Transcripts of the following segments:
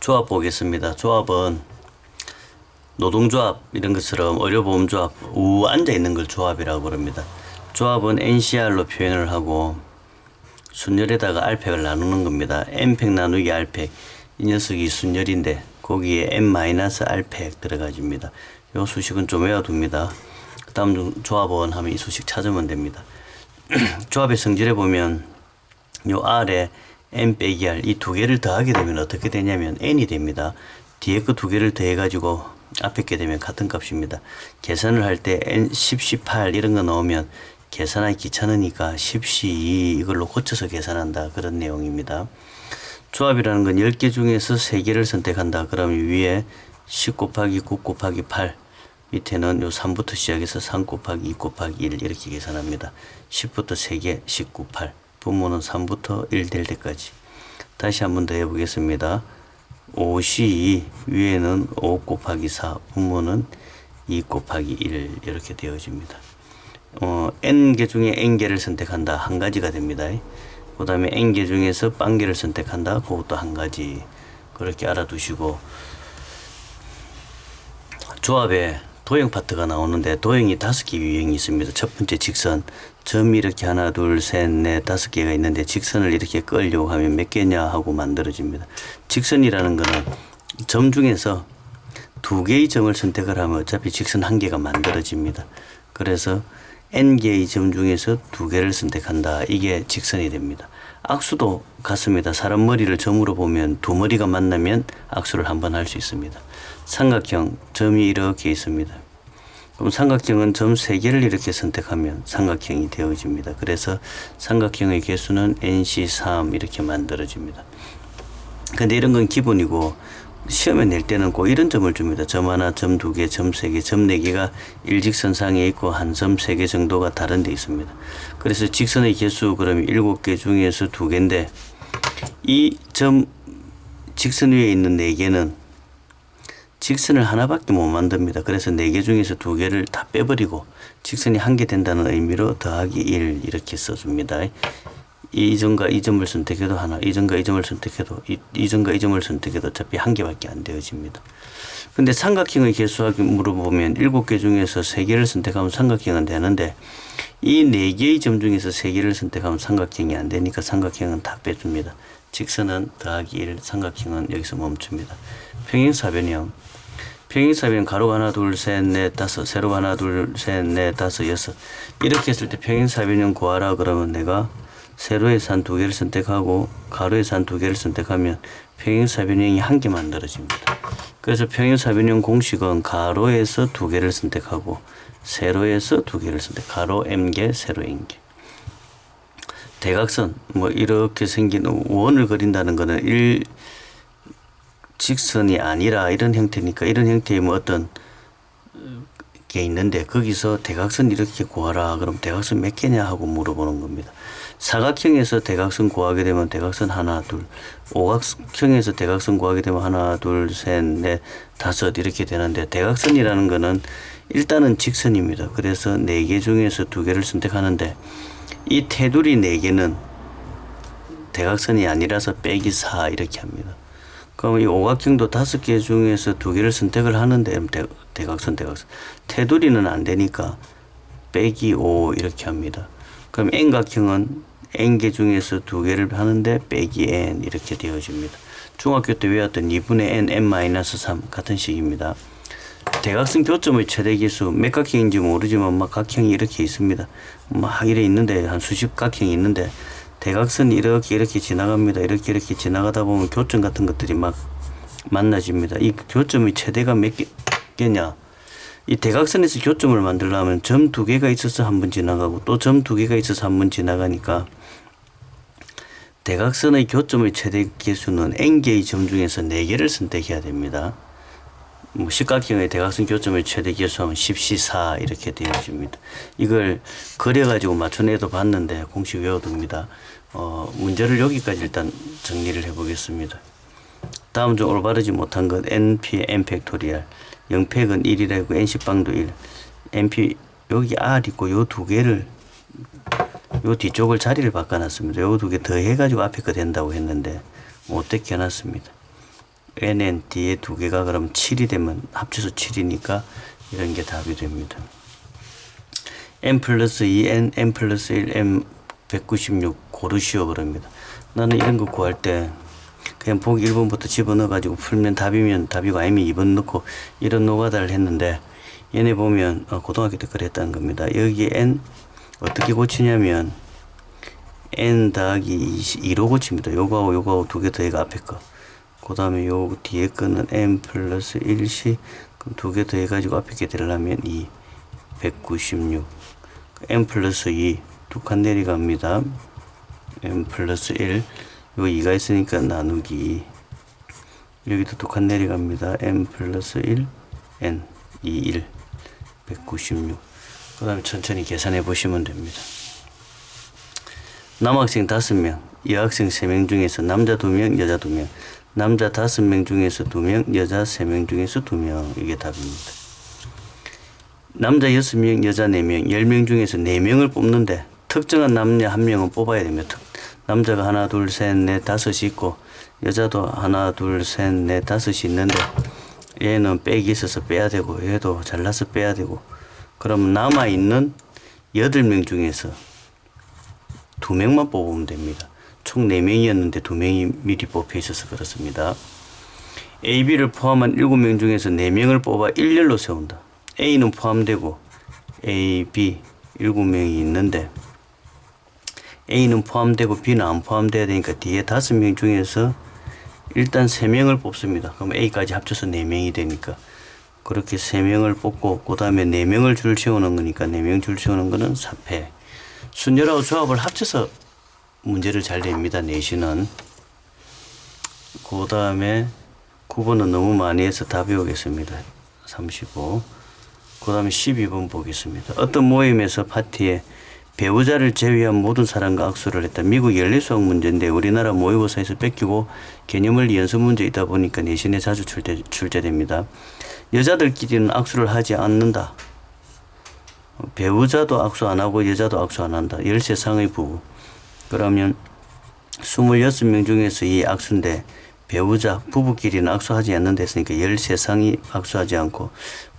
조합 보겠습니다. 조합은 노동조합 이런 것처럼 의료보험조합 우 앉아 있는 걸 조합이라고 부릅니다. 조합은 NCR로 표현을 하고 순열에다가 R팩을 나누는 겁니다. N팩 나누기 R팩, 이 녀석이 순열인데 거기에 N-R팩 들어가집니다. 이 수식은 좀 외워둡니다. 그 다음 조합원 하면 이 수식 찾으면 됩니다. 조합의 성질에 보면 요 R에 N 빼기 R 이 두 개를 더하게 되면 어떻게 되냐면 N이 됩니다. 뒤에 그 두 개를 더해 가지고 앞에 게 되면 같은 값입니다. 계산을 할 때 N 10, 18 이런 거 넣으면 계산하기 귀찮으니까 10, 12 이걸로 고쳐서 계산한다 그런 내용입니다. 조합이라는 건 10개 중에서 3개를 선택한다. 그러면 위에 10 곱하기 9 곱하기 8 밑에는 요 3부터 시작해서 3 곱하기 2 곱하기 1 이렇게 계산합니다. 10부터 3개 19, 8 분모는 3부터 1 될 때까지. 다시 한번 더 해보겠습니다. 5시 위에는 5 곱하기 4 분모는 2 곱하기 1 이렇게 되어집니다. n개 중에 n개를 선택한다 한 가지가 됩니다. 그 다음에 n개 중에서 빵개를 선택한다 그것도 한 가지. 그렇게 알아두시고 조합에 도형 파트가 나오는데 도형이 5개 유형이 있습니다. 첫 번째 직선 점이 이렇게 하나 둘 셋 넷 5개가 있는데 직선을 이렇게 끌려고 하면 몇 개냐 하고 만들어집니다. 직선이라는 거는 점 중에서 2개의 점을 선택을 하면 어차피 직선 1개가 만들어집니다. 그래서 n개의 점 중에서 2개를 선택한다. 이게 직선이 됩니다. 악수도 같습니다. 사람 머리를 점으로 보면 두 머리가 만나면 악수를 한번 할 수 있습니다. 삼각형 점이 이렇게 있습니다. 그럼 삼각형은 점 3개를 이렇게 선택하면 삼각형이 되어집니다. 그래서 삼각형의 개수는 NC3 이렇게 만들어집니다. 근데 이런 건 기본이고 시험에 낼 때는 꼭 이런 점을 줍니다. 점 하나, 점 2개, 점 3개, 점 4개가 일직선상에 있고 한 점 3개 정도가 다른 데 있습니다. 그래서 직선의 개수 그러면 7개 중에서 2개인데 이 점 직선 위에 있는 4개는 직선을 하나밖에 못 만듭니다. 그래서 4개 중에서 2개를 다 빼버리고 직선이 1개 된다는 의미로 더하기 1 이렇게 써줍니다. 이 점과 이 점을 선택해도 하나, 이 점과 이 점을 선택해도 이 점과 이 점을 선택해도 어차피 1개밖에 안 되어집니다. 근데 삼각형의 개수학으로 보면 7개 중에서 3개를 선택하면 삼각형은 되는데 이 4개의 점 중에서 3개를 선택하면 삼각형이 안 되니까 삼각형은 다 빼줍니다. 직선은 더하기 1, 삼각형은 여기서 멈춥니다. 평행사변형 평행사변 가로가 하나 둘 셋 넷 다섯 세로가 하나 둘 셋 넷 다섯 여섯 이렇게 했을 때 평행사변형 구하라 그러면 내가 세로에서 한 2개를 선택하고 가로에서 한 2개를 선택하면 평행사변형이 1개 만들어집니다. 그래서 평행사변형 공식은 가로에서 2개를 선택하고 세로에서 2개를 선택 가로 m개 세로 n개. 대각선 뭐 이렇게 생긴 원을 그린다는 거는 직선이 아니라 이런 형태니까 이런 형태의 뭐 어떤 게 있는데 거기서 대각선 이렇게 구하라 그럼 대각선 몇 개냐 하고 물어보는 겁니다. 사각형에서 대각선 구하게 되면 대각선 하나 둘, 오각형에서 대각선 구하게 되면 하나 둘 셋 넷 다섯 이렇게 되는데 대각선이라는 거는 일단은 직선입니다. 그래서 4개 중에서 2개를 선택하는데 이 테두리 4개는 대각선이 아니라서 빼기 4 이렇게 합니다. 그럼 이 오각형도 5개 중에서 2개를 선택을 하는데 대각선 테두리는 안 되니까 빼기 5 이렇게 합니다. 그럼 n각형은 n개 중에서 2개를 하는데 빼기 n 이렇게 되어집니다. 중학교 때 외웠던 2분의 n n-3 같은 식입니다. 대각선 교점의 최대 개수 몇 각형인지 모르지만 막 각형이 이렇게 있습니다. 막 이래 있는데 한 수십 각형이 있는데 대각선이 이렇게 지나갑니다. 이렇게 지나가다 보면 교점 같은 것들이 막 만나집니다. 이 교점의 최대가 몇 개냐? 이 대각선에서 교점을 만들려면 점 2개가 있어서 한 번 지나가고 또 점 2개가 있어서 한 번 지나가니까 대각선의 교점의 최대 개수는 n개의 점 중에서 4개를 선택해야 됩니다. 뭐 십각형의 대각선 교점의 최대 개수하면 10C4 이렇게 되어집니다. 이걸 그려가지고 맞춰내도 봤는데 공식 외워둡니다. 문제를 여기까지 일단 정리를 해보겠습니다. 다음 중 올바르지 못한 것 np n 팩토리얼 0팩은 1이라고 nC방도 1 np 여기 r 있고 요 2개를 요 뒤쪽을 자리를 바꿔놨습니다. 요 2개 더 해가지고 앞에 거 된다고 했는데 못되게 해놨습니다. nn 뒤에 두 개가 그럼 7이 되면 합쳐서 7이니까 이런 게 답이 됩니다. n 플러스 2n, n 플러스 1, n 196 고르시오 그럽니다. 나는 이런 거 구할 때 그냥 보기 1번부터 집어넣어 가지고 풀면 답이면 답이고 아니면 2번 넣고 이런 노가다를 했는데 얘네 보면 고등학교 때 그랬다는 겁니다. 여기에 n 어떻게 고치냐면 n 더하기 2로 고칩니다. 요거하고 두 개 더해가 앞에 거. 그 다음에 요 뒤에 거는 n 플러스 1씩 그럼 두 개 더해가지고 앞에 게 되려면 2 196 n 플러스 2 두 칸 내려갑니다. n 플러스 1 요 2가 있으니까 나누기 여기도 두 칸 내려갑니다. n 플러스 1 n 2 1 196 그 다음에 천천히 계산해 보시면 됩니다. 남학생 5명, 여학생 3명 중에서 남자 2명, 여자 2명, 남자 5명 중에서 2명, 여자 3명 중에서 2명. 이게 답입니다. 남자 6명, 여자 4명, 10명 중에서 4명을 뽑는데 특정한 남녀 1명은 뽑아야 됩니다. 남자가 하나, 둘, 셋, 넷, 다섯이 있고 여자도 하나, 둘, 셋, 넷, 다섯이 있는데 얘는 빽이 있어서 빼야 되고 얘도 잘라서 빼야 되고 그러면 남아있는 8명 중에서 2명만 뽑으면 됩니다. 총 4명이었는데 2명이 미리 뽑혀 있어서 그렇습니다. A, B를 포함한 7명 중에서 4명을 뽑아 일렬로 세운다. A는 포함되고 A, B 7명이 있는데 A는 포함되고 B는 안 포함돼야 되니까 뒤에 5명 중에서 일단 3명을 뽑습니다. 그럼 A까지 합쳐서 4명이 되니까 그렇게 3명을 뽑고 그 다음에 4명을 줄 채우는 거니까 4명 줄 채우는 거는 4패. 순열하고 조합을 합쳐서 문제를 잘 냅니다. 내신은. 그 다음에 9번은 너무 많이 해서 답이 오겠습니다. 35. 그 다음에 12번 보겠습니다. 어떤 모임에서 파티에 배우자를 제외한 모든 사람과 악수를 했다. 미국 연례수학 문제인데 우리나라 모의고사에서 뺏기고 개념을 연습 문제 있다 보니까 내신에 자주 출제됩니다. 여자들끼리는 악수를 하지 않는다. 배우자도 악수 안 하고 여자도 악수 안 한다. 13상의 부부. 그러면 26명 중에서 이 악수인데 배우자, 부부끼리는 악수하지 않는다 했으니까 13상이 악수하지 않고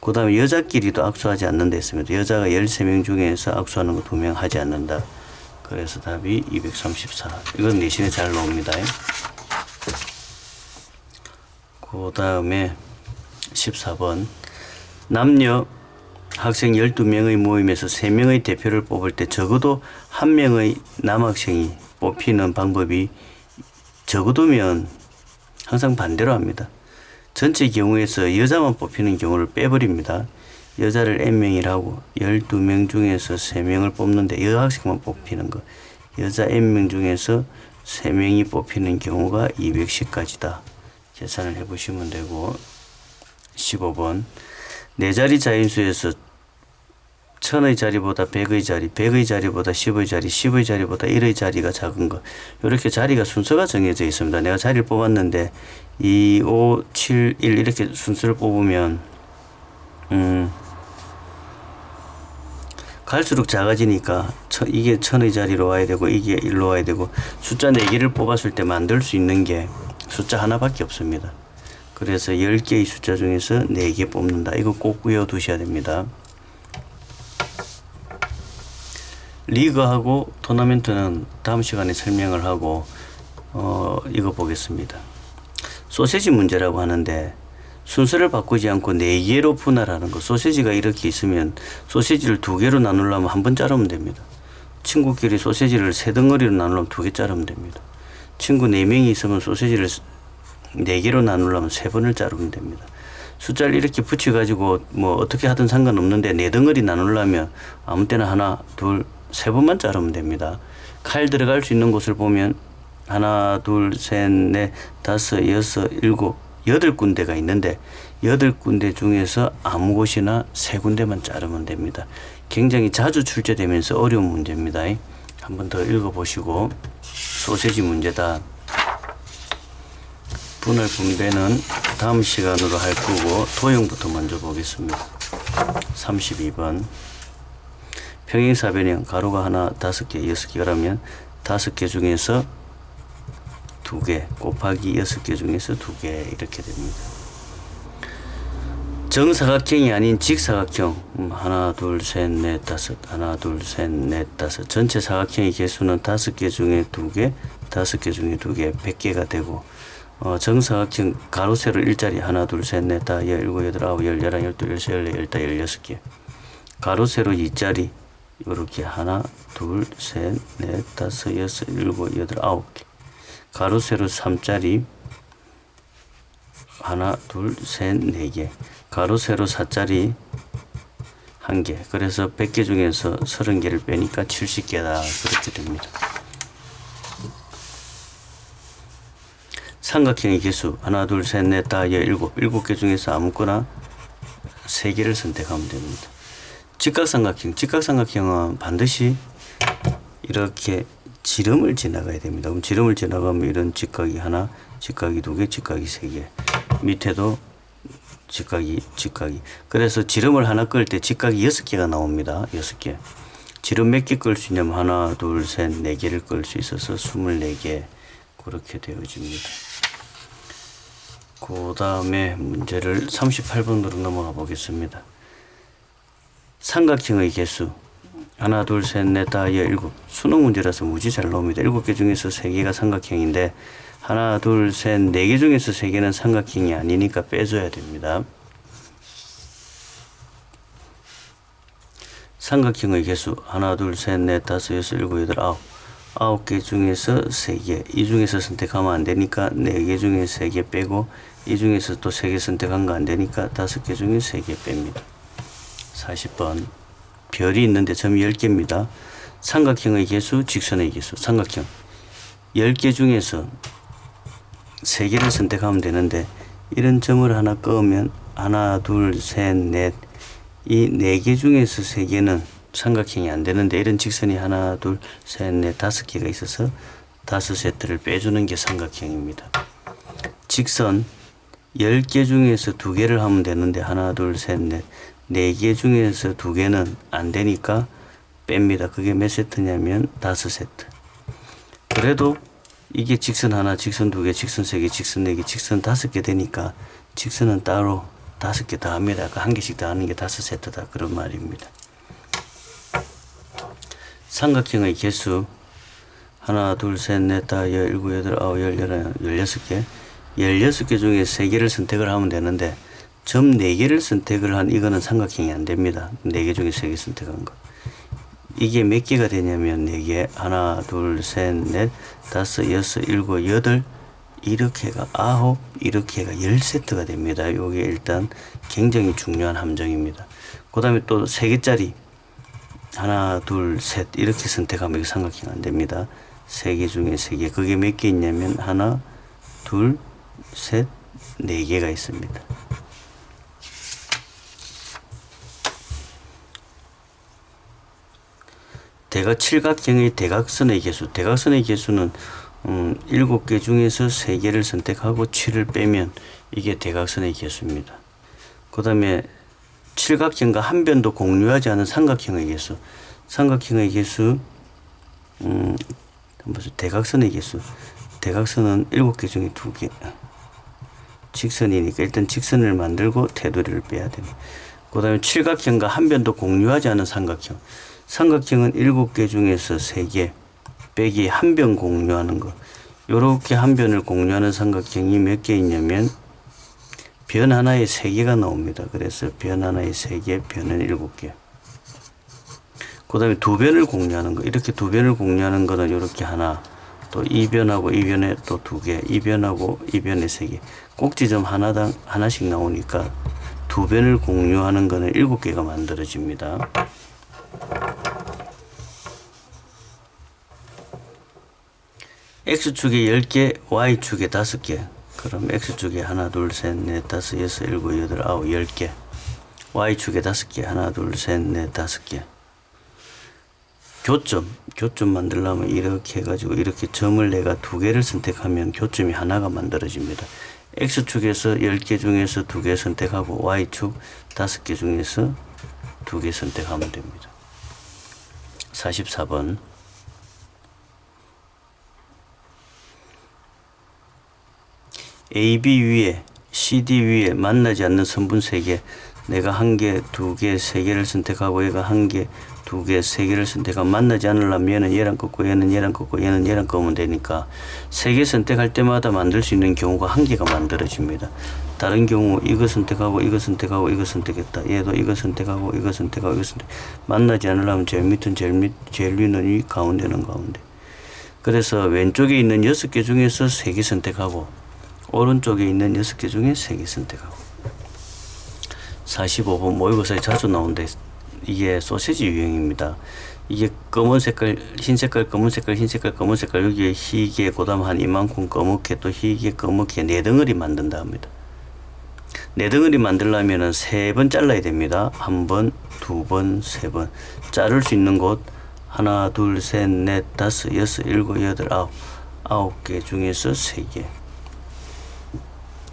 그 다음에 여자끼리도 악수하지 않는다 했습니다. 여자가 13명 중에서 악수하는 거 2명 하지 않는다. 그래서 답이 234. 이건 내신에 잘 나옵니다. 그 다음에 14번 남녀 학생 12명의 모임에서 3명의 대표를 뽑을 때 적어도 1명의 남학생이 뽑히는 방법이 적어도면 항상 반대로 합니다. 전체 경우에서 여자만 뽑히는 경우를 빼버립니다. 여자를 n명이라고 12명 중에서 3명을 뽑는데 여학생만 뽑히는 거. 여자 n명 중에서 3명이 뽑히는 경우가 210까지다. 계산을 해보시면 되고 15번 4자리 자인수에서 1000의 자리보다 100의 자리, 100의 자리보다 10의 자리, 10의 자리보다 1의 자리가 작은 것. 이렇게 자리가 순서가 정해져 있습니다. 내가 자리를 뽑았는데 2, 5, 7, 1 이렇게 순서를 뽑으면 갈수록 작아지니까 이게 1000의 자리로 와야 되고 이게 1로 와야 되고 숫자 4개를 뽑았을 때 만들 수 있는 게 숫자 하나밖에 없습니다. 그래서 10개의 숫자 중에서 4개 뽑는다. 이거 꼭 외워두셔야 됩니다. 리그하고 토너먼트는 다음 시간에 설명을 하고 이거 보겠습니다. 소세지 문제라고 하는데 순서를 바꾸지 않고 4개로 분할하는 거. 소세지가 이렇게 있으면 소세지를 2개로 나누려면 한 번 자르면 됩니다. 친구끼리 소세지를 3덩어리로 나누려면 2개 자르면 됩니다. 친구 4명이 있으면 소세지를 4개로 나누려면 3번을 자르면 됩니다. 숫자를 이렇게 붙여가지고 뭐 어떻게 하든 상관없는데 4덩어리 나누려면 아무 때나 하나, 둘, 3번만 자르면 됩니다. 칼 들어갈 수 있는 곳을 보면 하나, 둘, 셋, 넷, 다섯, 여섯, 일곱, 8군데가 있는데 8군데 중에서 아무 곳이나 3군데만 자르면 됩니다. 굉장히 자주 출제되면서 어려운 문제입니다. 한 번 더 읽어보시고 소세지 문제다. 분할 분배는 다음 시간으로 할 거고 도형부터 먼저 보겠습니다. 32번 평행사변형 가로가 하나 5개 6개라면 5개 중에서 2개 곱하기 6개 중에서 2개 이렇게 됩니다. 정사각형이 아닌 직사각형 하나 둘 셋 넷 다섯 하나 둘 셋 넷 다섯 전체 사각형의 개수는 5개 중에 2개 5개 중에 2개 100개가 되고 정사각형 가로 세로 일자리 하나 둘 셋 넷 다 열일곱 여덟 아홉 열 열한 열둘 열세 열네 열다 16개 가로 세로 이자리 요렇게 하나 둘 셋 넷 다섯 여섯 일곱 여덟 9개 가로 세로 3자리 하나 둘 셋 4개 가로 세로 4자리 1개 그래서 100개 중에서 30개를 빼니까 70개다 그렇게 됩니다. 삼각형의 개수 하나 둘 셋 넷 다 7개 중에서 아무거나 3개를 선택하면 됩니다. 직각삼각형은 반드시 이렇게 지름을 지나가야 됩니다. 그럼 지름을 지나가면 이런 직각이 하나 직각이 2개 직각이 3개 밑에도 직각이 그래서 지름을 하나 끌 때 직각이 6개가 나옵니다. 6개 지름 몇 개 끌 수 있냐면 하나 둘 셋 4개를 끌 수 있어서 24개 그렇게 되어집니다. 그 다음에 문제를 38번으로 넘어가 보겠습니다. 삼각형의 개수 하나 둘 셋 넷 다 7 수능 문제라서 무지 잘 나옵니다. 7개 중에서 3개가 삼각형인데 하나 둘 셋 4개 중에서 3개는 삼각형이 아니니까 빼줘야 됩니다. 삼각형의 개수 하나 둘 셋 넷 다섯 여섯 일곱 여덟 9개 중에서 3개 이 중에서 선택하면 안 되니까 4개 중에 3개 빼고 이 중에서 또 3개 선택한 거 안 되니까 5개 중에 3개 뺍니다. 40번 별이 있는데 점이 10개입니다. 삼각형의 개수 직선의 개수 삼각형 10개 중에서 3개를 선택하면 되는데 이런 점을 하나 꺼면 하나 둘 셋 넷 이 4개 중에서 3개는 삼각형이 안 되는데 이런 직선이 하나 둘 셋 넷 5개가 있어서 5세트를 빼주는 게 삼각형입니다. 직선 10개 중에서 2개를 하면 되는데 하나 둘 셋 넷 4개 중에서 2개는 안 되니까 뺍니다. 그게 몇 세트냐면 5세트. 그래도 이게 직선 하나, 직선 2개, 직선 3개, 직선 4개, 직선 5개 되니까 직선은 따로 5개 더 합니다. 아까 1개씩 더 하는 게 5세트다. 그런 말입니다. 삼각형의 개수 하나, 둘, 셋, 넷, 다 17, 18, 19, 16개 16개 중에 3개를 선택을 하면 되는데 점 4개를 선택을 한 이거는 삼각형이 안 됩니다. 4개 중에 3개 선택한 거. 이게 몇 개가 되냐면 4개 하나 둘 셋 넷 다섯 여섯 일곱 여덟 이렇게가 9 이렇게가 10세트가 됩니다. 요게 일단 굉장히 중요한 함정입니다. 그 다음에 또 3개짜리 하나 둘 셋 이렇게 선택하면 이거 삼각형 안 됩니다. 3개 중에 3개 그게 몇 개 있냐면 하나 둘 셋 4개가 있습니다. 칠각형의 대각선의 개수. 대각선의 개수는 7개 중에서 3개를 선택하고 7을 빼면 이게 대각선의 개수입니다. 그 다음에 칠각형과 한 변도 공유하지 않은 삼각형의 개수. 삼각형의 개수 대각선의 개수. 대각선은 7개 중에 2개. 직선이니까 일단 직선을 만들고 테두리를 빼야 됩니다. 그 다음에 칠각형과 한 변도 공유하지 않은 삼각형. 삼각형은 7개 중에서 3개 빼기 한 변 공유하는 거. 요렇게 한 변을 공유하는 삼각형이 몇 개 있냐면 변 하나에 3개가 나옵니다. 그래서 변 하나에 3개, 변은 7개. 그 다음에 두 변을 공유하는 거. 이렇게 두 변을 공유하는 거는 요렇게 하나, 또 이 변하고 이 변에 또 2개, 이 변하고 이 변에 3개. 꼭지점 하나당 하나씩 나오니까 두 변을 공유하는 거는 7개가 만들어집니다. X축에 10개, Y축에 5개. 그럼 X축에 하나, 둘, 셋, 넷, 다섯, 여섯, 일곱, 여덟, 아홉, 10개. Y축에 5개. 하나, 둘, 셋, 넷, 5개. 교점 만들려면 이렇게 해가지고 이렇게 점을 내가 2개를 선택하면 교점이 하나가 만들어집니다. X축에서 10개 중에서 2개 선택하고 Y축 5개 중에서 2개 선택하면 됩니다. 44번 AB 위에 CD 위에 만나지 않는 선분 3개, 내가 1개, 2개, 3개를 선택하고 얘가 1개, 2개, 3개를 선택하고 만나지 않으려면 얘는 얘랑 꺾고 얘는 얘랑 꺾고 얘는 얘랑 꺾으면 되니까 3개 선택할 때마다 만들 수 있는 경우가 1개가 만들어집니다. 다른 경우 이거 선택하고 이거 선택하고 이거 선택했다. 얘도 이거 선택하고 이거 선택하고 이거 선택. 만나지 않으려면 제일 밑은 제일 위는 위, 가운데는 가운데. 그래서 왼쪽에 있는 6개 중에서 3개 선택하고 오른쪽에 있는 6개 중에 3개 선택하고. 45번 모의고사에 자주 나오는데 이게 소시지 유형입니다. 이게 검은 색깔, 흰 색깔, 검은 색깔, 흰 색깔, 검은 색깔, 여기에 희게 그다음 한 이만큼 검게 또 희게 검게 4덩어리 만든다 합니다. 4덩어리 만들려면은 3번 잘라야 됩니다. 1번, 2번, 3번. 자를 수 있는 곳 하나, 둘, 셋, 넷, 다섯, 여섯, 일곱, 여덟, 아홉 개 중에서 3개.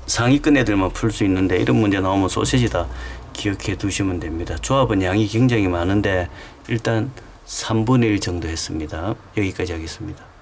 상위권 애들만 풀 수 있는데 이런 문제 나오면 소시지다 기억해 두시면 됩니다. 조합은 양이 굉장히 많은데 일단 3분의 1 정도 했습니다. 여기까지 하겠습니다.